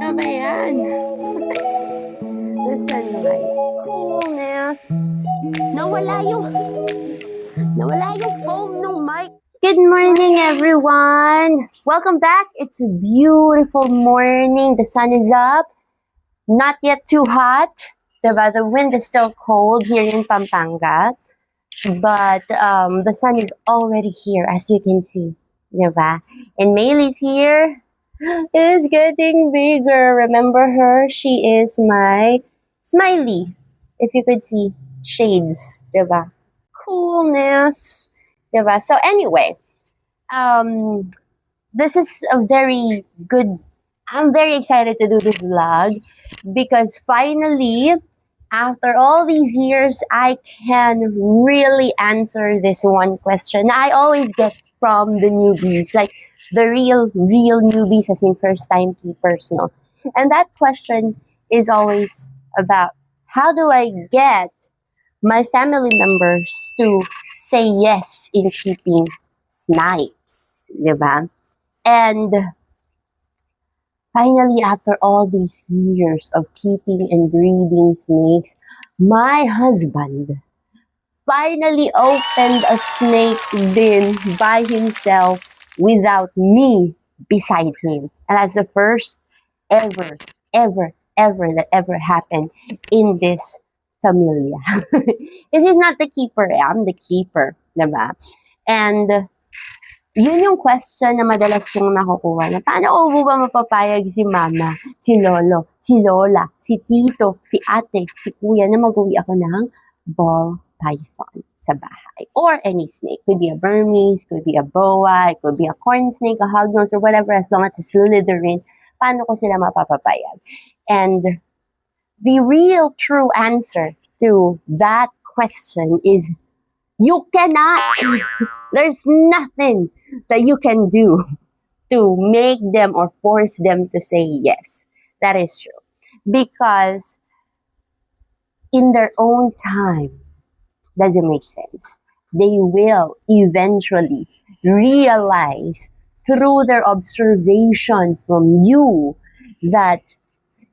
Ano ba yan? The sunlight, coolness. Nawala yung foam ng mic. Good morning, everyone. Welcome back. It's a beautiful morning. The sun is up. Not yet too hot. Diba? The wind is still cold here in Pampanga. But the sun is already here, as you can see. Diba? And Maylee's here. Is getting bigger. Remember her? She is my Smiley. If you could see shades, diba? Coolness, diba? So anyway, this is a very good. I'm very excited to do this vlog because finally, after all these years, I can really answer this one question I always get from the newbies, like the real newbies, as in first time keepers, no? And that question is always about how do I get my family members to say yes in keeping snakes, diba? And finally, after all these years of keeping and breeding snakes, my husband finally opened a snake bin by himself without me beside him. And that's the first ever that ever happened in this familia. This is not the keeper, I'm the keeper, diba? And yun yung question na madalas kong nakukuha na paano ko ba mapapayag si mama, si lolo, si lola, si tito, si ate, si kuya na mag-uwi ako ng ball python sa bahay. Or any snake. Could be a Burmese, could be a boa, it could be a corn snake, a hognose, or whatever, as long as it's slithering. Paano ko sila mapapapayag? And the real true answer to that question is you cannot. There's nothing that you can do to make them or force them to say yes. That is true. Because in their own time, doesn't make sense. They will eventually realize through their observation from you that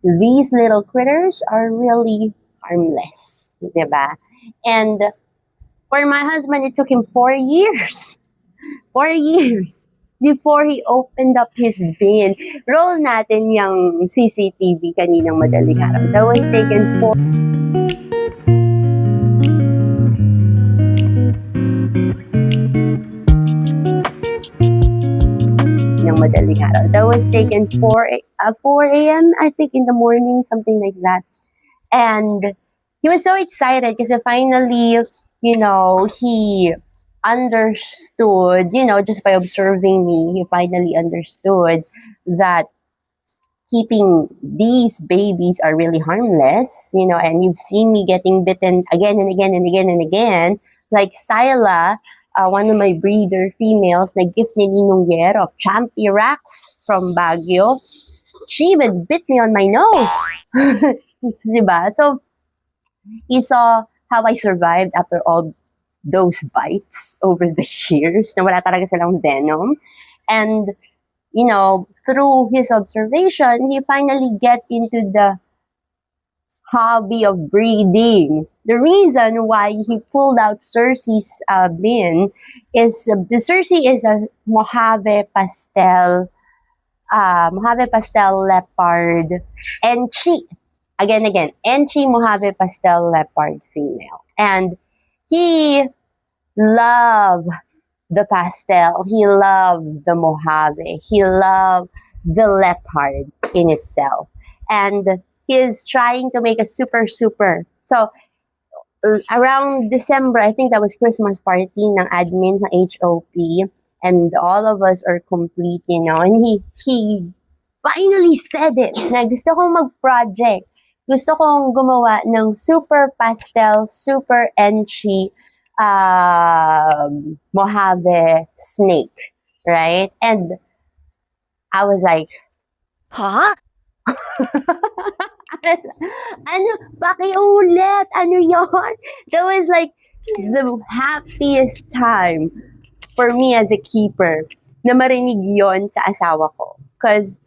these little critters are really harmless, diba? And for my husband, it took him 4 years. 4 years before he opened up his bin. Roll natin yung CCTV kaninang madaling araw. That was taken 4 ng madaling araw. That was taken 4 a.m. I think in the morning, something like that. And he was so excited because finally, you know, he understood, you know, just by observing me, he finally understood that keeping these babies are really harmless, you know, and you've seen me getting bitten again and again and again and again. Like Sila, one of my breeder females, na gift ni Ninong Yero, Champirax from Baguio, she even bit me on my nose. Diba? So, you saw how I survived after all those bites over the years na wala talaga silang venom. And, you know, through his observation, he finally get into the hobby of breeding. The reason why he pulled out Cersei's bin is the Cersei is a Mojave pastel leopard Enchi. Again, Enchi Mojave pastel leopard female. And he loved the pastel. He loved the Mojave. He loved the leopard in itself. And he's trying to make a super. So, around December, I think that was Christmas party ng admin ng HOP. And all of us are complete, you know. And he finally said it na gusto kong mag-project. Gusto kong gumawa ng super pastel, super Enchi Mojave snake, right? And I was like, huh? Ano? Pakiulit? Ano yon? That was like the happiest time for me as a keeper na marinig yon sa asawa ko. Because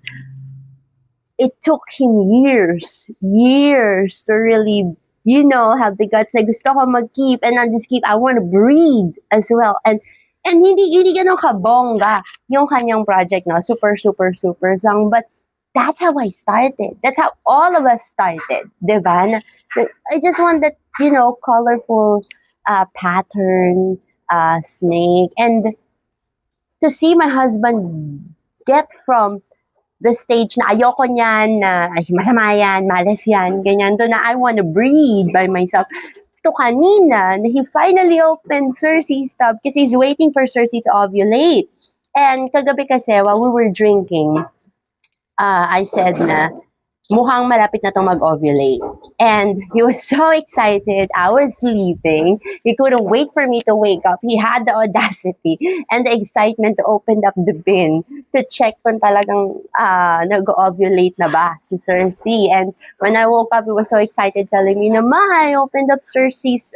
it took him years to really, have the guts na gusto ko mag-keep and not just keep, I want to breed as well. And hindi ganun kabongga yung kanyang project, no? Super, super, super song. But that's how I started. That's how all of us started, diba? I just want that, colorful pattern snake. And to see my husband get from the stage na ayoko niyan, na ay, masama yan, malas yan, ganyan, to na I want to breed by myself. To kanina, na he finally opened Cersei's tub kasi he's waiting for Cersei to ovulate. And kagabi kasi, while we were drinking, I said na, mukhang malapit na itong mag-ovulate. And he was so excited. I was sleeping. He couldn't wait for me to wake up. He had the audacity and the excitement to open up the bin to check kung talagang nag-ovulate na ba si Cersei. And when I woke up, he was so excited telling me na, Ma, I opened up Cersei's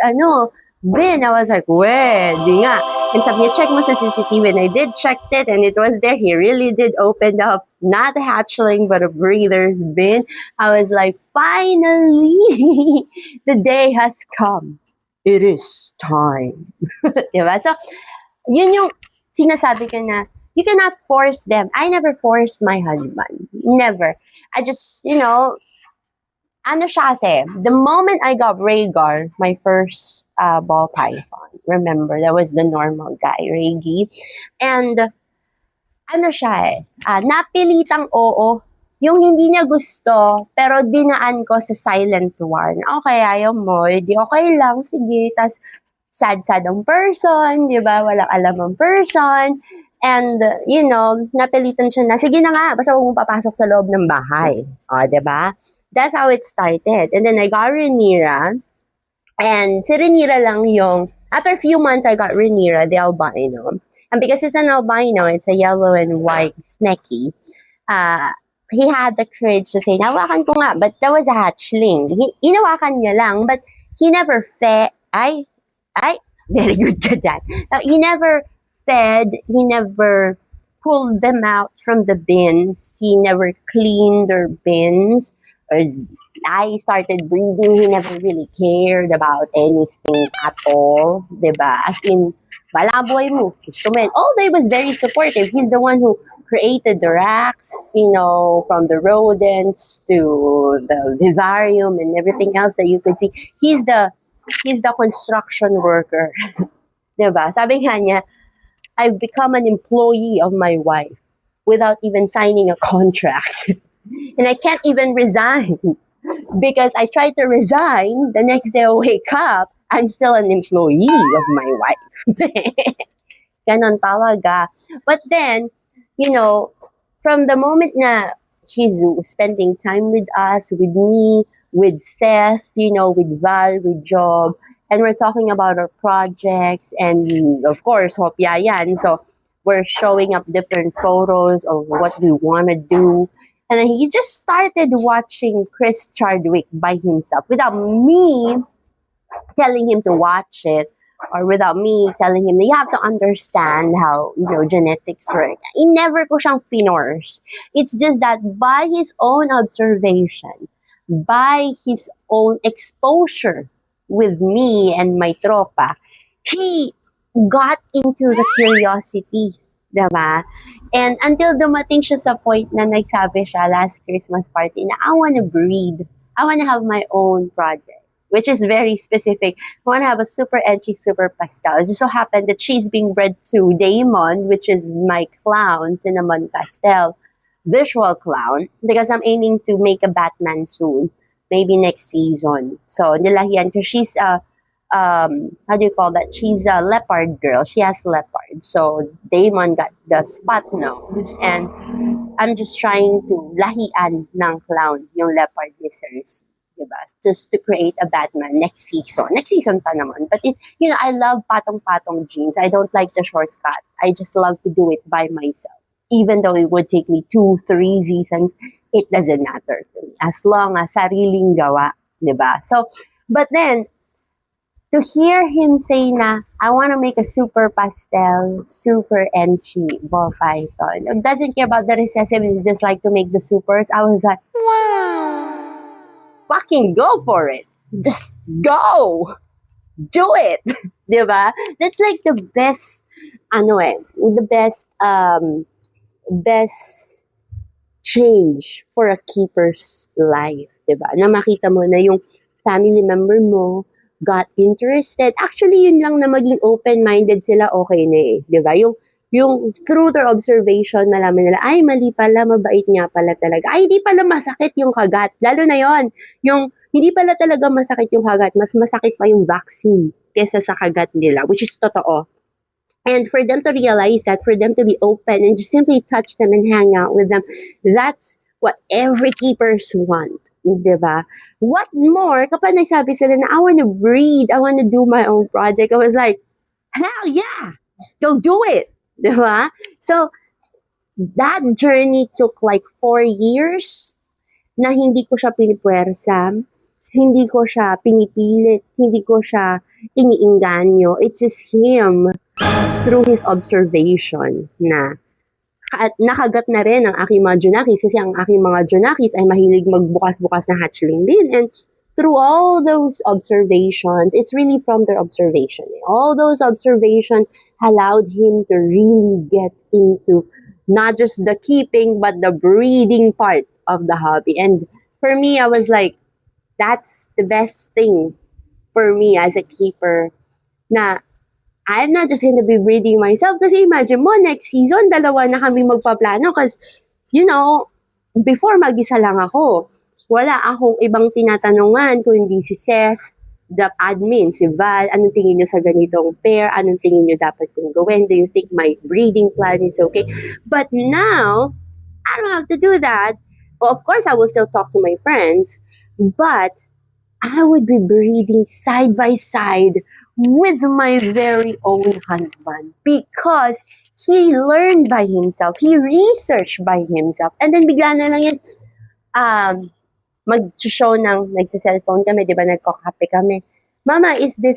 bin. I was like, di nga. And sabi niya, check mo sa CCTV. And I did check it and it was there. He really did open up, not a hatchling, but a breeder's bin. I was like, finally, the day has come. It is time. Diba? So, yun yung sinasabi ko na, you cannot force them. I never forced my husband. Never. I just, ano siya kasi, the moment I got Rhaegar, my first ball python, remember, that was the normal guy, Rhaegy. And, ano siya napilitang oo. Yung hindi niya gusto, pero dinaan ko sa silent one. Okay, ayaw mo, di okay lang, sige. Tas, sad-sad ang person, di ba? Walang alam ang person. And, napilitan siya na, sige na nga, basta huwag mong papasok sa loob ng bahay. O, di ba? That's how it started. And then I got Rhaenyra. And si Rhaenyra lang yung, after a few months, I got Rhaenyra, the albino. And because it's an albino, it's a yellow and white snaky. He had the courage to say, nawakan ko nga, but that was a hatchling. Inawakan niya lang, but he never fed. Very good ka dyan. He never fed, he never pulled them out from the bins, he never cleaned their bins. I started breeding, he never really cared about anything at all, diba? As in, malaboy mo, gusto mo. Although he was very supportive, he's the one who created the racks, from the rodents to the vivarium and everything else that you could see. He's the construction worker, diba? Sabi nga niya, I've become an employee of my wife without even signing a contract. And I can't even resign because I tried to resign. The next day I wake up, I'm still an employee of my wife. Ganon talaga. But then, from the moment na she's spending time with us, with me, with Seth, with Val, with Job, and we're talking about our projects and, of course, Hopya yan. So, we're showing up different photos of what we want to do. And then he just started watching Chris Chardwick by himself without me telling him to watch it or without me telling him that you have to understand how, genetics work. I never ko siyang finors. It's just that by his own observation, by his own exposure with me and my tropa, he got into the curiosity. Diba? And until dumating siya sa point na nagsabi siya last Christmas party na I want to breed. I want to have my own project, which is very specific. I want to have a super edgy, super pastel. It just so happened that she's being bred to Damon, which is my clown, Cinnamon Pastel, visual clown, because I'm aiming to make a Batman soon, maybe next season. So, nilahiyan ko. She's how do you call that? She's a leopard girl. She has leopard. So, Damon got the spot nose. And I'm just trying to lahian ng clown yung leopard ni Cersei. Diba? Just to create a Batman next season. Next season pa naman. But, I love patong-patong jeans. I don't like the shortcut. I just love to do it by myself. Even though it would take me 2-3 seasons, it doesn't matter to me. As long as sariling gawa. Diba? So, but then, to hear him say na, I want to make a super pastel, super enchi ball python. It doesn't care about the recessive, it's just like to make the supers. I was like, fucking go for it. Just go. Do it. Diba? That's like the best, the best change for a keeper's life, 'di ba? Na makita mo na yung family member mo got interested. Actually, yun lang na maging open-minded sila, okay na eh, 'di ba? Yung through their observation, malaman nila, ay, mali pala, mabait nga pala talaga. Ay, hindi pala masakit yung kagat. Lalo na yon, yung hindi pala talaga masakit yung kagat, mas masakit pa yung vaccine kesa sa kagat nila, which is totoo. And for them to realize that, for them to be open and just simply touch them and hang out with them, that's what every keepers want. Diba? What more, kapag nagsabi sila na, I want to breed, I want to do my own project, I was like, hell yeah! Go do it! Diba? So, that journey took like 4 years na hindi ko siya pinipwersa, hindi ko siya pinipilit, hindi ko siya iniinganyo. It's just him through his observation na at nakagat na rin ang aking mga junakis kasi ang aking mga junakis ay mahilig magbukas-bukas na hatchling din. And through all those observations, it's really from their observation. All those observations allowed him to really get into not just the keeping but the breeding part of the hobby. And for me, I was like, that's the best thing for me as a keeper na I'm not just gonna be breeding myself kasi imagine mo, next season, dalawa na kami magpaplano because, before mag-isa lang ako. Wala akong ibang tinatanungan kung hindi si Seth, the admin, si Val, anong tingin nyo sa ganitong pair, anong tingin nyo dapat kong gawin, do you think my breeding plan is okay? But now, I don't have to do that. Well, of course, I will still talk to my friends, but I would be breeding side by side with my very own husband because he learned by himself. He researched by himself. And then bigla na lang yun, mag-show ng nagsa-cellphone kami, di ba, nagko-kape kami. Mama, is this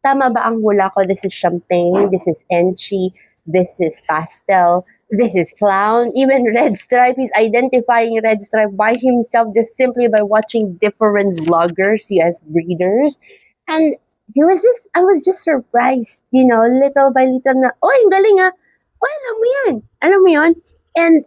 tama ba ang hula ko? This is champagne, this is enchi, this is pastel, this is clown. Even Red Stripe, he's identifying Red Stripe by himself just simply by watching different vloggers, US breeders. And I was just surprised, little by little na, oh, ang galing ah. Oh, alam mo yun? And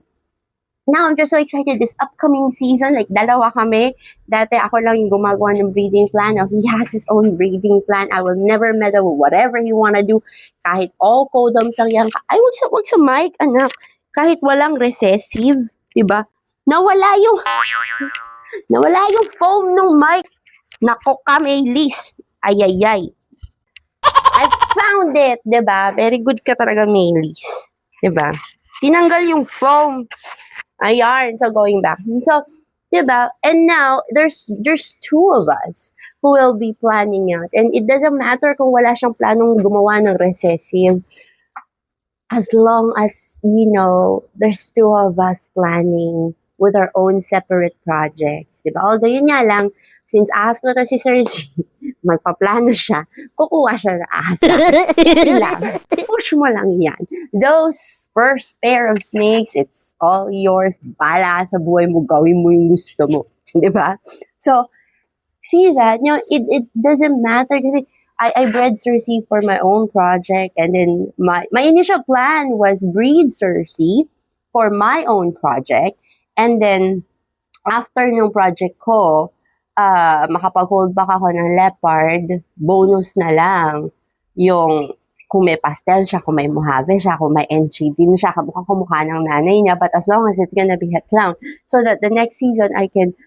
now I'm just so excited this upcoming season, like dalawa kami. Dati ako lang yung gumagawa ng breeding plan. Now he has his own breeding plan. I will never meddle with whatever he wanna do. Kahit all codoms lang yan. Ay, wag sa mic, anak. Kahit walang recessive, diba? Nawala yung foam ng mic. Nako ka, Maylis. Ay. I found it, diba? Very good ka talaga, Maylis. Diba? Tinanggal yung foam. Ayan, so going back. So, diba? And now, there's 2 of us who will be planning out. And it doesn't matter kung wala siyang planong gumawa ng recessive. As long as, there's 2 of us planning with our own separate projects. Diba? Although, yun nga lang, since ask ko na si Sir G, magpaplano siya, kukuha siya na asa. Yun lang. Push mo lang yan. Those first pair of snakes, it's all yours. Bala sa buhay mo, gawin mo yung gusto mo. Diba? So, see that, it doesn't matter kasi I bred Cersei for my own project, and then my initial plan was breed Cersei for my own project, and then after nung project ko, makapag-hold back ako ng leopard, bonus na lang yung kung may pastel siya, kung may Mojave siya, kung may enchi din siya, kamukha ng nanay niya, but as long as it's gonna be a clown, so that the next season I can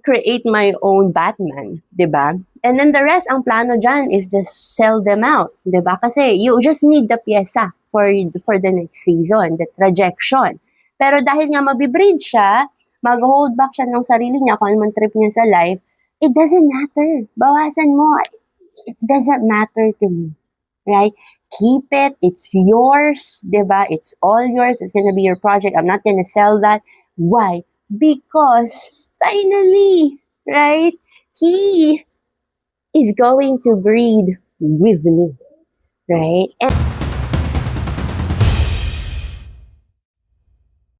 create my own Batman, diba? And then the rest, ang plano dyan is just sell them out, diba? Kasi you just need the pyesa for the next season, the trajection. Pero dahil nga mabibreed siya, mag-hold back siya ng sarili niya kung anong trip niya sa life, it doesn't matter. Bawasan mo. It doesn't matter to me. Right? Keep it. It's yours. Diba? It's all yours. It's gonna be your project. I'm not gonna sell that. Why? Because finally, right? He is going to breed with me, right? And